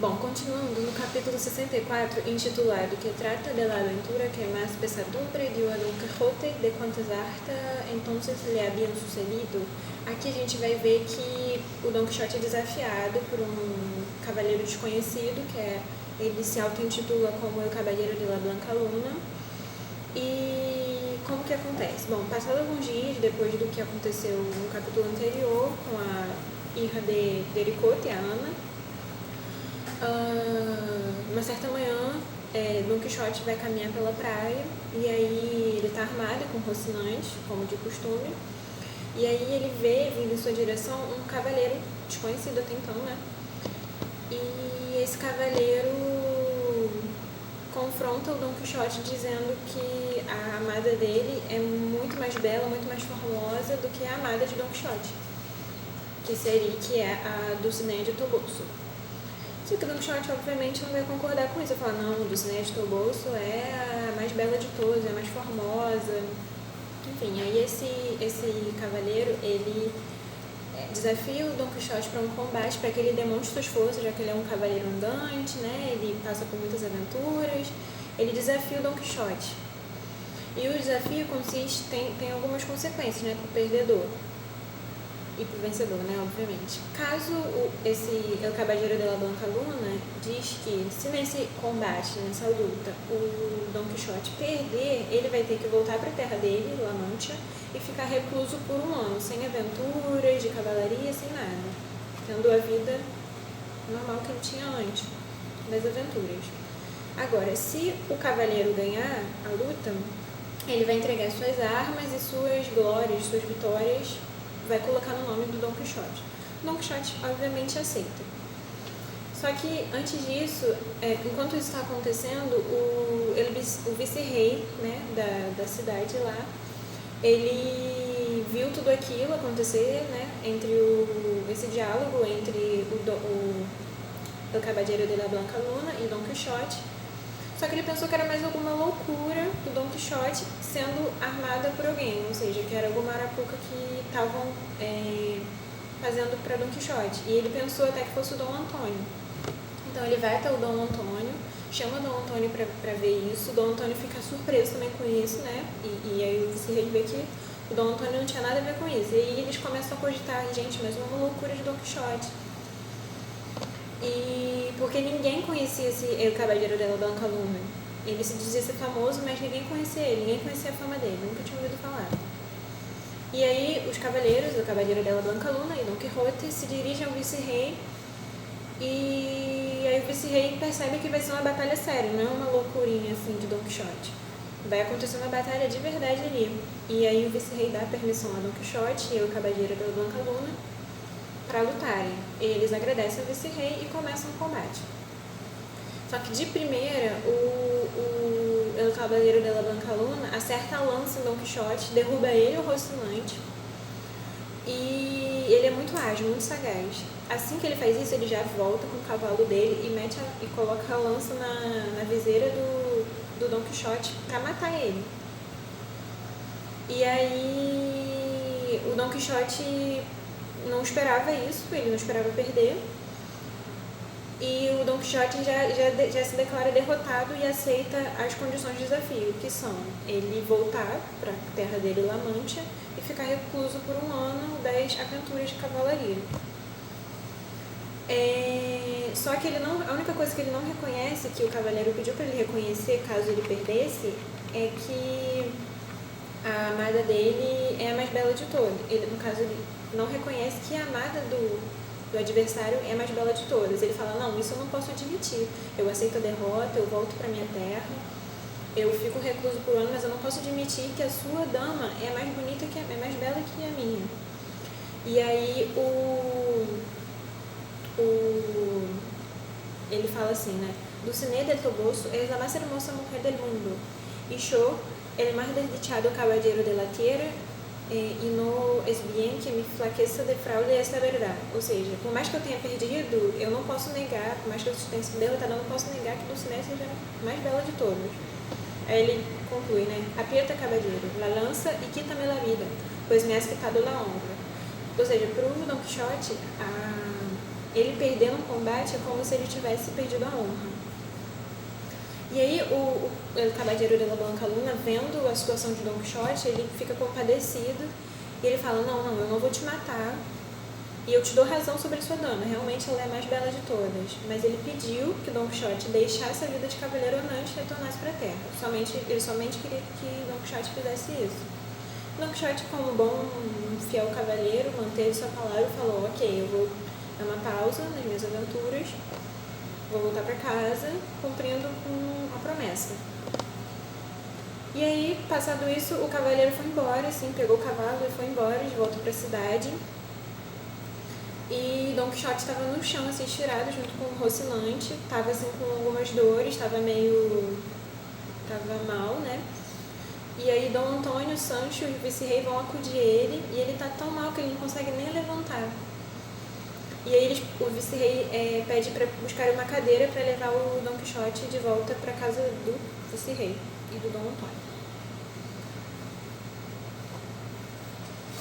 Bom, continuando, no capítulo 64, intitulado Que trata de la aventura que más pesadumbre dio a Don Quijote de cuantas harta entonces le habían sucedido, aqui a gente vai ver que o Don Quixote é desafiado por um cavaleiro desconhecido, ele se auto-intitula como o Caballero de la Blanca Luna. E como que acontece? Bom, passados alguns dias depois do que aconteceu no capítulo anterior com a hija de Dericote, a Ana, uma certa manhã, Don Quixote vai caminhar pela praia e aí ele está armado com Rocinante, como de costume, e aí ele vê vindo em sua direção um cavaleiro desconhecido até então, né? E esse cavaleiro confronta o Don Quixote dizendo que a amada dele é muito mais bela, muito mais formosa do que a amada de Don Quixote, que é a Dulcinea de Toboso. Só que o Don Quixote, obviamente, não vai concordar com isso. Vai falar, não, Dulcinea de Toboso é a mais bela de todas, é a mais formosa. Enfim, aí esse cavaleiro, ele desafia o Don Quixote para um combate, para que ele demonstre suas forças, já que ele é um cavaleiro andante, né? Ele passa por muitas aventuras. Ele desafia o Don Quixote. E o desafio tem algumas consequências, né, para o perdedor e para o vencedor, né, obviamente. Caso El Caballero de la Blanca Luna diz que se nesse combate, nessa luta, o Don Quixote perder, ele vai ter que voltar para a terra dele, La Mancha, e ficar recluso por um ano, sem aventuras, de cavalaria, sem nada, tendo a vida normal que ele tinha antes das aventuras. Agora, se o cavaleiro ganhar a luta, ele vai entregar suas armas e suas glórias, suas vitórias, vai colocar no nome do Don Quixote. Don Quixote, obviamente, aceita. Só que, antes disso, enquanto isso está acontecendo, o vice-rei, né, da cidade lá, ele viu tudo aquilo acontecer, né, esse diálogo entre o Caballero de la Blanca Luna e Don Quixote. Só que ele pensou que era mais alguma loucura do Don Quixote sendo armada por alguém, ou seja, que era alguma arapuca que estavam fazendo para Don Quixote. E ele pensou até que fosse o Dom Antônio. Então ele vai até o Dom Antônio, chama o Dom Antônio para ver isso. O Dom Antônio fica surpreso também com isso, né? E aí o vice-rei vê que o Dom Antônio não tinha nada a ver com isso. E aí eles começam a cogitar, gente, mas uma loucura de Don Quixote. E porque ninguém conhecia o Caballero de la Blanca Luna. Ele se dizia ser famoso, mas ninguém conhecia ele, ninguém conhecia a fama dele, nunca tinha ouvido falar. E aí os cavaleiros, o Caballero de la Blanca Luna e Don Quixote, se dirigem ao vice-rei, e aí o vice-rei percebe que vai ser uma batalha séria, não é uma loucurinha assim de Don Quixote. Vai acontecer uma batalha de verdade ali. E aí o vice-rei dá permissão a Don Quixote e o Caballero de la Blanca Luna para lutarem. Eles agradecem ao vice-rei e começam o combate. Só que de primeira, o Caballero de la Blanca Luna acerta a lança em Don Quixote, derruba ele e o Rocinante. E ele é muito ágil, muito sagaz. Assim que ele faz isso, ele já volta com o cavalo dele e coloca a lança na viseira do Don Quixote para matar ele. E aí o Don Quixote não esperava isso, ele não esperava perder. E o Don Quixote já se declara derrotado e aceita as condições de desafio, que são ele voltar para a terra dele, La Mancha, e ficar recluso por um ano das aventuras de cavalaria. Só que a única coisa que ele não reconhece, que o cavaleiro pediu para ele reconhecer caso ele perdesse, é que a amada dele é a mais bela de todas. No caso, ele não reconhece que a amada do adversário é a mais bela de todas. Ele fala, não, isso eu não posso admitir. Eu aceito a derrota, eu volto para minha terra, eu fico recluso por um ano, mas eu não posso admitir que a sua dama é mais bonita, é mais bela que a minha. E aí ele fala assim, né? Dulcinea del Toboso es la más hermosa mujer del mundo, y yo, el más desdichado caballero de la tierra, e no es bien que mi flaqueza defraude esta verdade. Ou seja, por mais que eu tenha perdido, eu não posso negar, por mais que eu tenha sido derrotada, eu não posso negar que Dulcinea seja a mais bela de todas. Aí ele conclui, né? Aprieta, caballero, la lança e quita-me la vida, pois me has quitado la honra. Ou seja, para o Don Quixote, ele perder no combate é como se ele tivesse perdido a honra. E aí o Caballero de la Blanca Luna, vendo a situação de Don Quixote, ele fica compadecido e ele fala, não, eu não vou te matar e eu te dou razão sobre a sua dama, realmente ela é a mais bela de todas. Mas ele pediu que Don Quixote deixasse a vida de cavaleiro errante e retornasse para a terra. Ele somente queria que Don Quixote fizesse isso. Don Quixote, como bom fiel cavaleiro, manteve sua palavra e falou, ok, eu vou dar uma pausa nas minhas aventuras, vou voltar para casa, cumprindo com a promessa. E aí, passado isso, o cavaleiro foi embora, assim, pegou o cavalo e foi embora, de volta para a cidade. E Don Quixote estava no chão, assim, estirado, junto com o Rocinante, estava assim, com algumas dores, estava mal, né? E aí Dom Antônio, Sancho e o vice-rei vão acudir ele, e ele tá tão mal que ele não consegue nem levantar. E aí o vice-rei pede para buscar uma cadeira para levar o Don Quixote de volta para casa do vice-rei e do Dom Antônio.